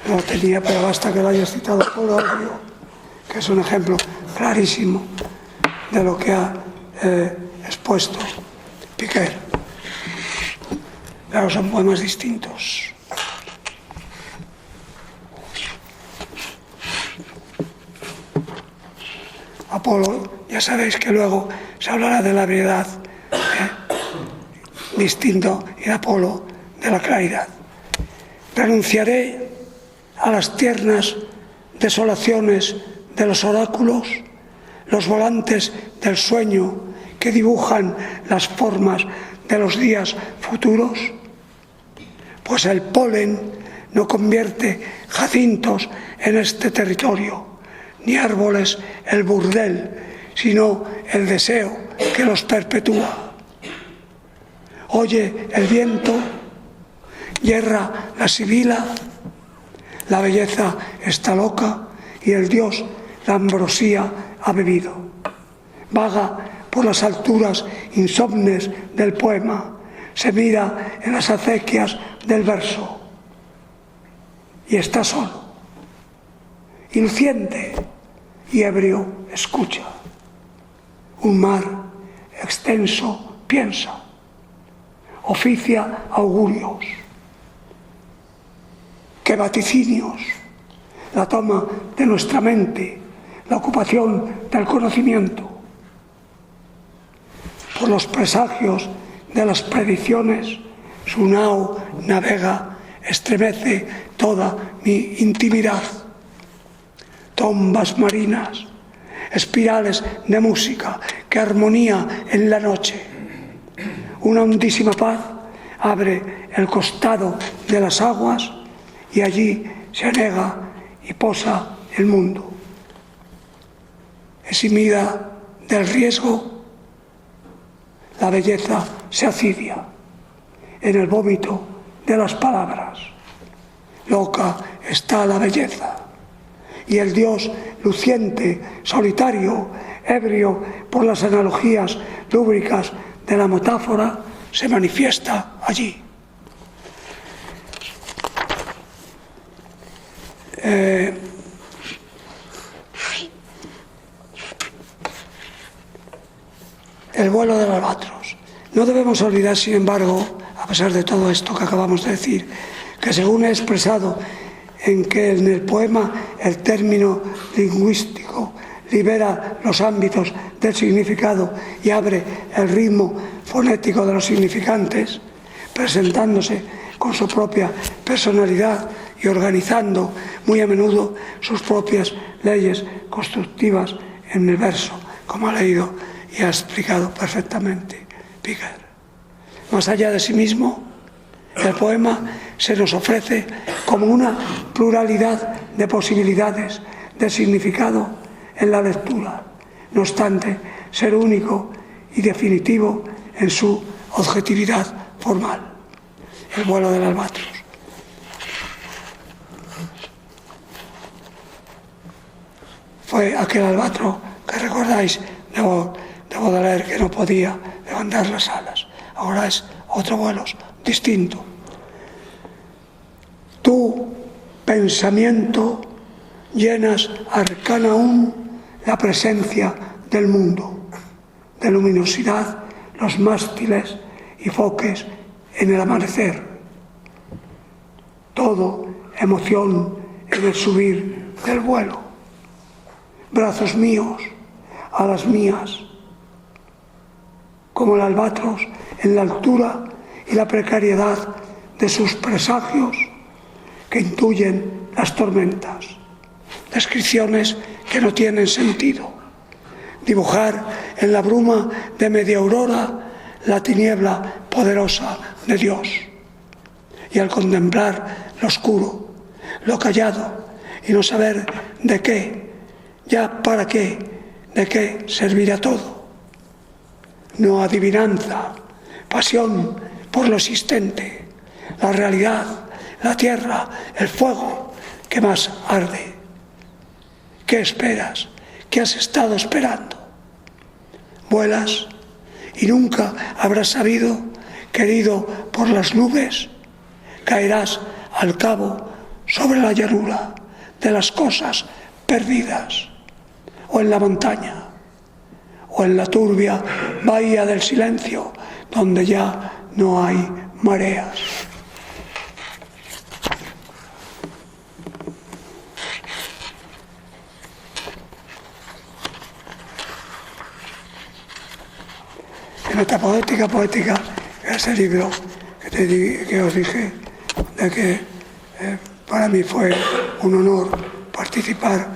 No lo tenía, pero basta que lo haya citado por audio, que es un ejemplo clarísimo de lo que ha expuesto Piquer. Pero son poemas distintos. Apolo, ya sabéis que luego se hablará de la ebriedad, distinto, y de Apolo de la claridad. Renunciaré a las tiernas desolaciones de los oráculos, los volantes del sueño que dibujan las formas de los días futuros? Pues el polen no convierte jacintos en este territorio, ni árboles el burdel, sino el deseo que los perpetúa. Oye el viento, yerra la sibila, la belleza está loca y el dios la ambrosía ha bebido. Vaga por las alturas insomnes del poema, se mira en las acequias del verso y está solo, y luciente y ebrio escucha. Un mar extenso piensa, oficia augurios. ¡Qué vaticinios! La toma de nuestra mente, la ocupación del conocimiento. Por los presagios de las predicciones, su nao navega, estremece toda mi intimidad. Tombas marinas, espirales de música que armonía en la noche. Una hondísima paz abre el costado de las aguas y allí se anega y posa el mundo. Eximida del riesgo, la belleza se acidia en el vómito de las palabras. Loca está la belleza y el dios luciente, solitario, ebrio por las analogías lúbricas de la metáfora, se manifiesta allí. El vuelo del albatros. No debemos olvidar, sin embargo, a pesar de todo esto que acabamos de decir, que según he expresado en el poema el término lingüístico libera los ámbitos del significado y abre el ritmo fonético de los significantes, presentándose con su propia personalidad y organizando muy a menudo sus propias leyes constructivas en el verso, como ha leído y ha explicado perfectamente Piquer. Más allá de sí mismo, el poema se nos ofrece como una pluralidad de posibilidades de significado en la lectura, no obstante ser único y definitivo en su objetividad formal. El vuelo del albatros. Fue aquel albatro que recordáis de Baudelaire, que no podía levantar las alas. Ahora es otro vuelo distinto. Tu pensamiento llenas arcana aún la presencia del mundo, de luminosidad los mástiles y foques en el amanecer. Todo emoción en el subir del vuelo. Brazos míos, alas mías, como el albatros en la altura y la precariedad de sus presagios que intuyen las tormentas. Descripciones que no tienen sentido. Dibujar en la bruma de media aurora la tiniebla poderosa de Dios. Y al contemplar lo oscuro, lo callado y no saber de qué, ya para qué, de qué servirá todo. No adivinanza, pasión por lo existente, la realidad, la tierra, el fuego que más arde. ¿Qué esperas? ¿Qué has estado esperando? Vuelas y nunca habrás sabido, querido por las nubes, caerás al cabo sobre la llanura de las cosas perdidas, o en la montaña, o en la turbia bahía del silencio, donde ya no hay mareas. En esta poética, ese libro que os dije, de que para mí fue un honor participar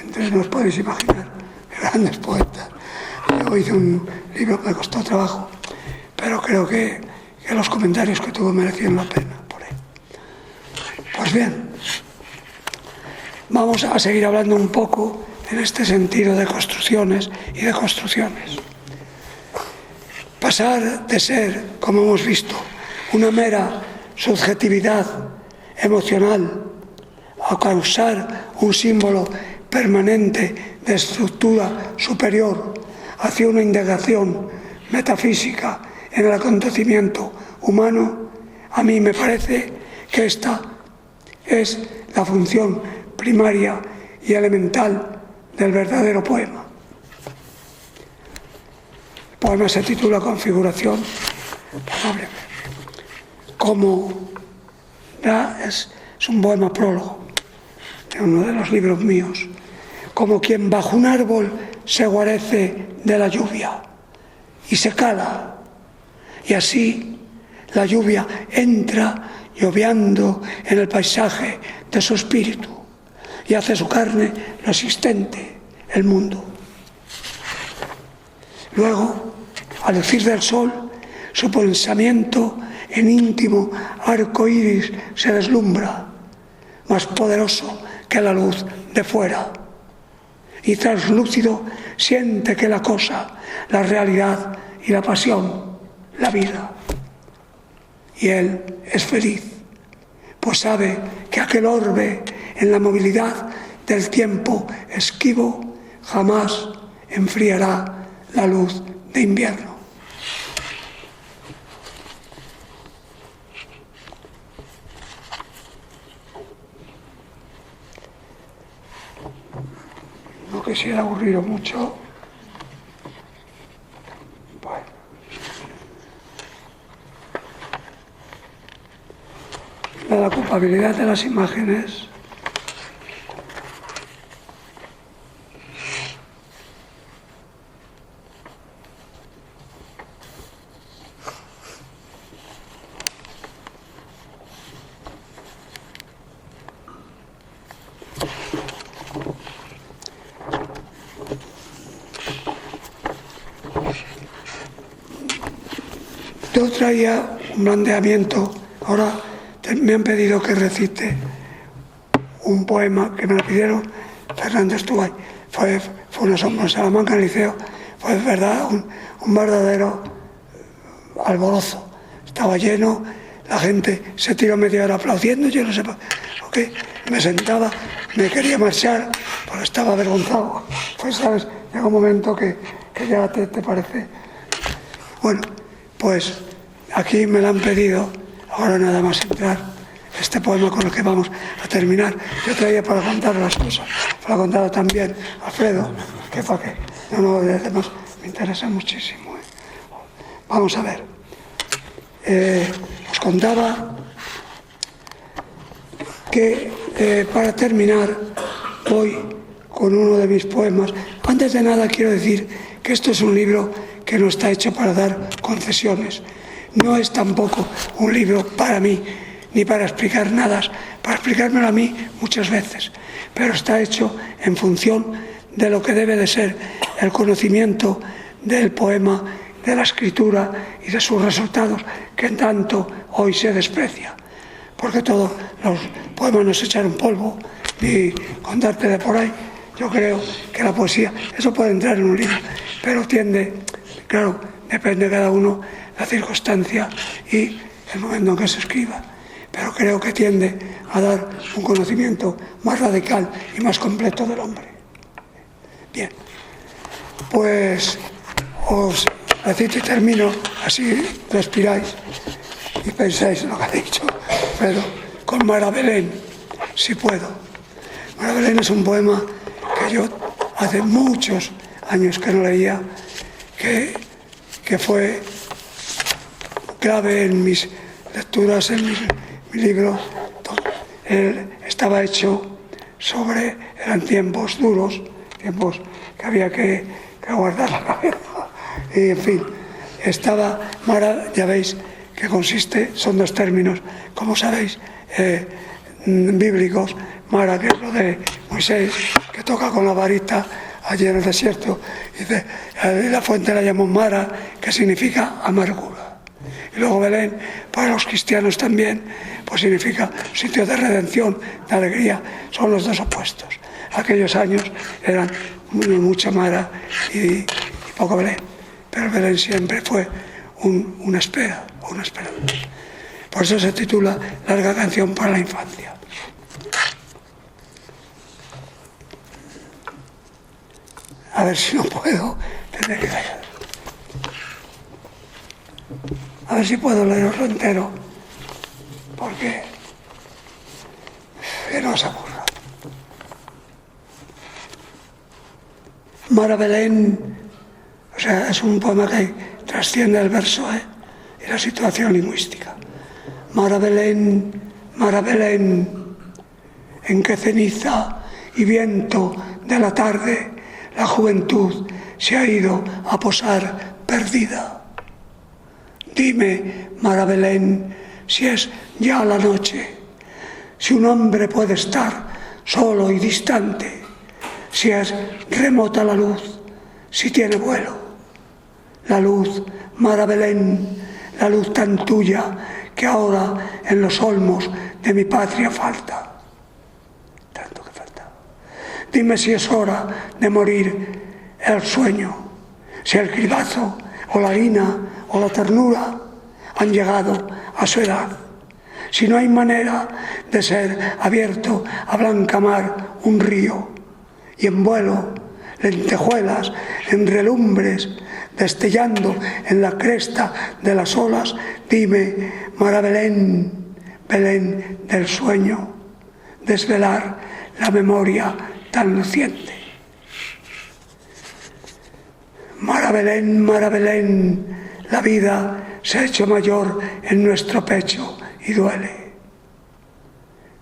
Entonces no os podéis imaginar, grandes poetas. Yo hice un libro que me costó trabajo, pero creo que los comentarios que tuvo merecían la pena por él. Pues bien, vamos a seguir hablando un poco en este sentido de construcciones y de construcciones. Pasar de ser, como hemos visto, una mera subjetividad emocional a causar un símbolo permanente de estructura superior hacia una indagación metafísica en el acontecimiento humano, a mí me parece que esta es la función primaria y elemental del verdadero poema. El poema se titula Configuración, como es un poema prólogo de uno de los libros míos, como quien bajo un árbol se guarece de la lluvia y se cala, y así la lluvia entra lloviando en el paisaje de su espíritu y hace su carne resistente, el mundo. Luego, al lucir del sol, su pensamiento en íntimo arco iris se deslumbra, más poderoso que la luz de fuera, y translúcido siente que la cosa, la realidad y la pasión, la vida. Y él es feliz, pues sabe que aquel orbe en la movilidad del tiempo esquivo jamás enfriará la luz de invierno. No quisiera aburriros mucho. Bueno. La culpabilidad de las imágenes. Yo traía un planteamiento, ahora me han pedido que recite un poema que me lo pidieron Fernández Tubay. Fue una sombra en Salamanca, en el Liceo, fue verdad un verdadero alborozo. Estaba lleno, la gente se tiró media hora aplaudiendo, yo no sé por qué, me sentaba, me quería marchar porque estaba avergonzado. Pues sabes, llega un momento que ya te parece. Bueno, pues aquí me lo han pedido, ahora nada más entrar, este poema con el que vamos a terminar. Yo traía para contar las cosas, para contar también Alfredo, que para qué. No, además me interesa muchísimo. Vamos a ver. Os contaba que para terminar hoy con uno de mis poemas, antes de nada quiero decir que esto es un libro que no está hecho para dar concesiones. No es tampoco un libro para mí, ni para explicar nada, para explicármelo a mí muchas veces, pero está hecho en función de lo que debe de ser el conocimiento del poema, de la escritura y de sus resultados, que tanto hoy se desprecia. Porque todos los poemas no se echaron polvo, ni contarte de por ahí. Yo creo que la poesía, eso puede entrar en un libro, pero tiende, claro, depende de cada uno la circunstancia y el momento en que se escriba, pero creo que tiende a dar un conocimiento más radical y más completo del hombre. Bien, pues os recito y termino, así respiráis y pensáis en lo que ha dicho, pero con Mara Belén, si puedo. Mara Belén es un poema que yo hace muchos años que no leía, que fue clave en mis lecturas, en mi libro. Él estaba hecho sobre, eran tiempos duros, tiempos que había que guardar la cabeza, y en fin, estaba Mara, ya veis que consiste, son dos términos, como sabéis, bíblicos. Mara, que es lo de Moisés, que toca con la varita allí en el desierto. Dice, la fuente la llamó Mara, que significa amargura. Y luego Belén, para los cristianos también, pues significa sitio de redención, de alegría. Son los dos opuestos. Aquellos años eran mucha Mara y poco Belén. Pero Belén siempre fue una espera, una esperanza. Por eso se titula Larga canción para la infancia. A ver si no puedo, tendré que callar. A ver si puedo leerlo entero, porque no se aburra. Mara Belén, o sea, es un poema que trasciende el verso y la situación lingüística. Mara Belén, en que ceniza y viento de la tarde la juventud se ha ido a posar perdida. Dime, Mara Belén, si es ya la noche, si un hombre puede estar solo y distante, si es remota la luz, si tiene vuelo. La luz, Mara Belén, la luz tan tuya que ahora en los olmos de mi patria falta. Tanto que faltaba. Dime si es hora de morir el sueño, si el cribazo o la harina o la ternura han llegado a su edad, si no hay manera de ser abierto a blanca mar un río y en vuelo lentejuelas en relumbres destellando en la cresta de las olas. Dime, Mara Belén, Belén del sueño, desvelar la memoria tan luciente. Mara Belén, la vida se ha hecho mayor en nuestro pecho y duele.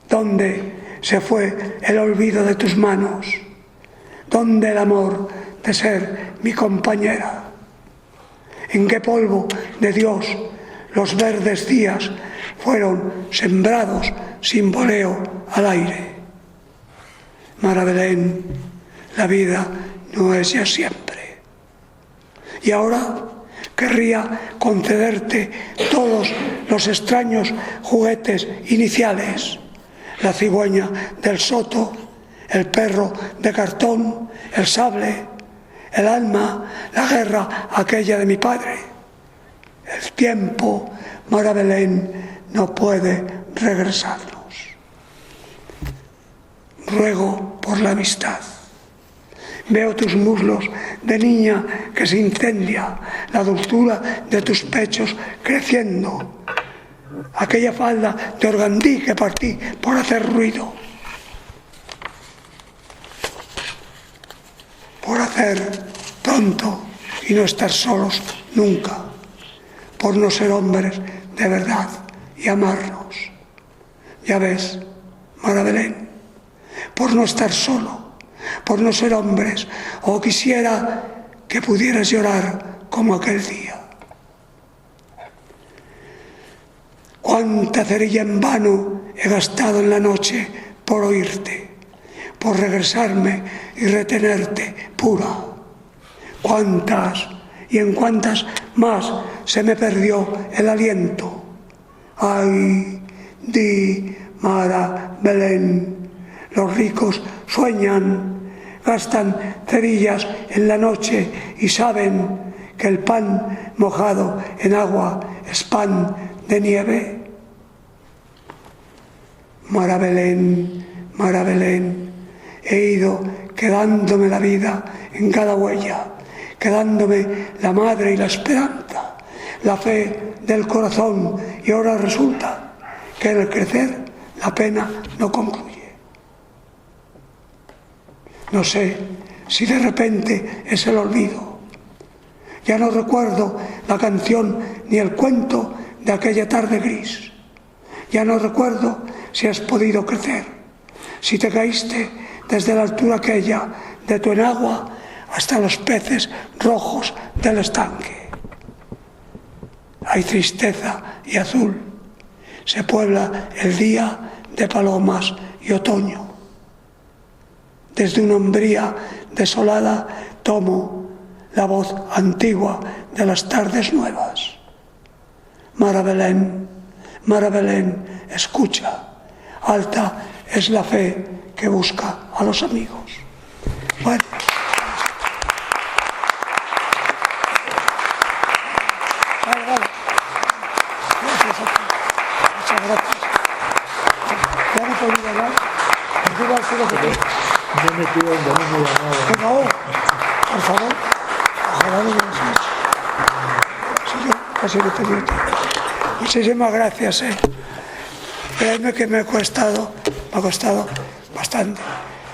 ¿Dónde se fue el olvido de tus manos? ¿Dónde el amor de ser mi compañera? ¿En qué polvo de Dios los verdes días fueron sembrados sin voleo al aire? Mara Belén, la vida no es ya siempre. Y ahora querría concederte todos los extraños juguetes iniciales: la cigüeña del soto, el perro de cartón, el sable, el alma, la guerra aquella de mi padre. El tiempo, Mara Belén, no puede regresarnos. Ruego por la amistad. Veo tus muslos de niña que se incendia, la dulzura de tus pechos creciendo, aquella falda de organdí que partí por hacer ruido, por hacer pronto y no estar solos nunca, por no ser hombres de verdad y amarnos. Ya ves, Mara Belén, por no estar solo, por no ser hombres, o quisiera que pudieras llorar como aquel día. Cuánta cerilla en vano he gastado en la noche por oírte, por regresarme y retenerte pura. Cuántas y en cuántas más se me perdió el aliento. Ay, di, Mara Belén, los ricos sueñan, gastan cerillas en la noche y saben que el pan mojado en agua es pan de nieve. Mara Belén, he ido quedándome la vida en cada huella, quedándome la madre y la esperanza, la fe del corazón, y ahora resulta que en el crecer la pena no concluye. No sé si de repente es el olvido. Ya no recuerdo la canción ni el cuento de aquella tarde gris. Ya no recuerdo si has podido crecer, si te caíste desde la altura aquella de tu enagua hasta los peces rojos del estanque. Hay tristeza y azul. Se puebla el día de palomas y otoño. desde una umbría desolada, tomo la voz antigua de las tardes nuevas. Mara Belén, escucha, alta es la fe que busca a los amigos. Bueno. Vale. Gracias a ti. Muchas gracias. Ya no puedo hablar. Yo me pido un domingo llamado. No, por favor. Ojalá no me lo has hecho. Si yo casi no tenía tiempo. Muchísimas gracias, Créeme que me ha costado bastante.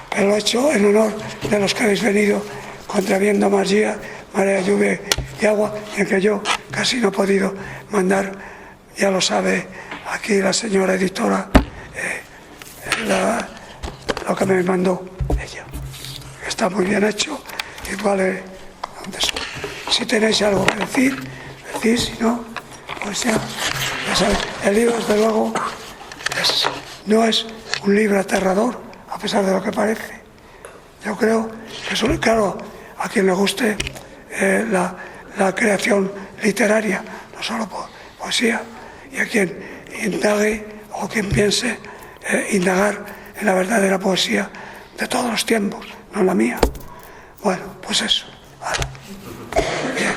Pero lo he hecho en honor de los que habéis venido contra viento, marea, lluvia y agua, en que yo casi no he podido mandar, ya lo sabe aquí la señora editora, lo que me mandó ella. Está muy bien hecho y vale donde soy. Si tenéis algo que decir, decís, si no, pues ya sabéis. El libro, desde luego, no es un libro aterrador, a pesar de lo que parece. Yo creo que es claro, a quien le guste la creación literaria, no solo poesía, y a quien indague o quien piense indagar en la verdadera poesía de todos los tiempos, no la mía. Bueno, pues eso. Vale. Bien.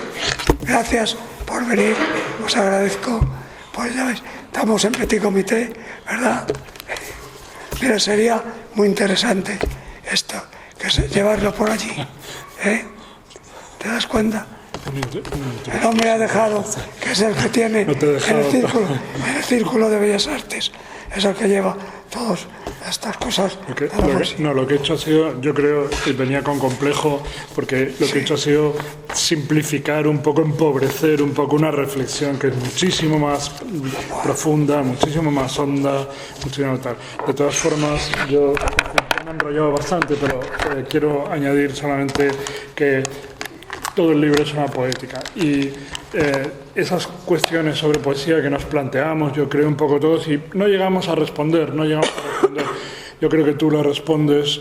Gracias por venir, os agradezco. Pues ya veis, estamos en petit comité, ¿verdad? Mira, sería muy interesante esto, que es llevarlo por allí. ¿Te das cuenta? El hombre ha dejado, que es el que tiene el círculo de Bellas Artes, es el que lleva todas estas cosas. Lo que he hecho ha sido, yo creo, y venía con complejo, porque lo que he hecho ha sido simplificar un poco, empobrecer un poco una reflexión que es muchísimo más profunda, muchísimo más honda, muchísimo tal. De todas formas, yo me he enrollado bastante, pero quiero añadir solamente que todo el libro es una poética y esas cuestiones sobre poesía que nos planteamos, yo creo un poco todos, y no llegamos a responder. Yo creo que tú la respondes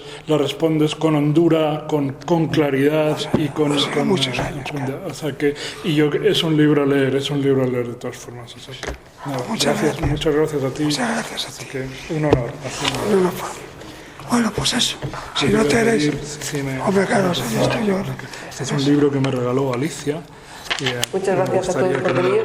con hondura, con claridad y con muchos años. O sea que, es un libro a leer de todas formas. O sea que, muchas gracias a ti. Muchas gracias a ti. Así que un honor. Bueno, pues eso. Si no te eres... Hombre, claro, si estoy yo. Este es un libro que me regaló Alicia. Muchas gracias a todos por venir.